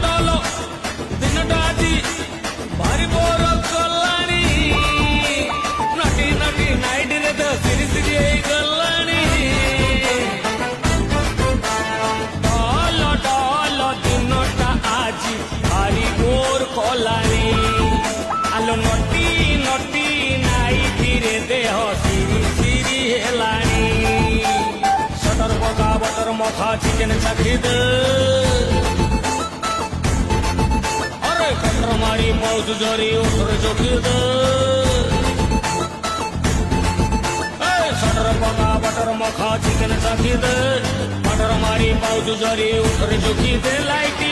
ଟଲ ଦିନଟା ଆଜି ଭାରି ବୋର କଲାଣି ନଟି ନଟି ନାଇଟିରେ ତ ସିରି ସିରି ହେଇଗଲାଣି ଟଲ ଟଲ ଦିନଟା ଆଜି ଭାରି ବୋର କଲାଣି ଆଲୋ ନଟି ନଟି ନାଇଟିରେ ଦେହ ସିରି ସିରି ହେଲାଣି ସଟର ପକା ବଟର ମଖା ଚିକେନ ଚାଖି ଦେ अरे कटर मारी मौज जरी उठर चौकी दे सटर पका बटर मखा चिकन चाखी दे बटर मारी मौज जरी उठर चौकी दे लाइट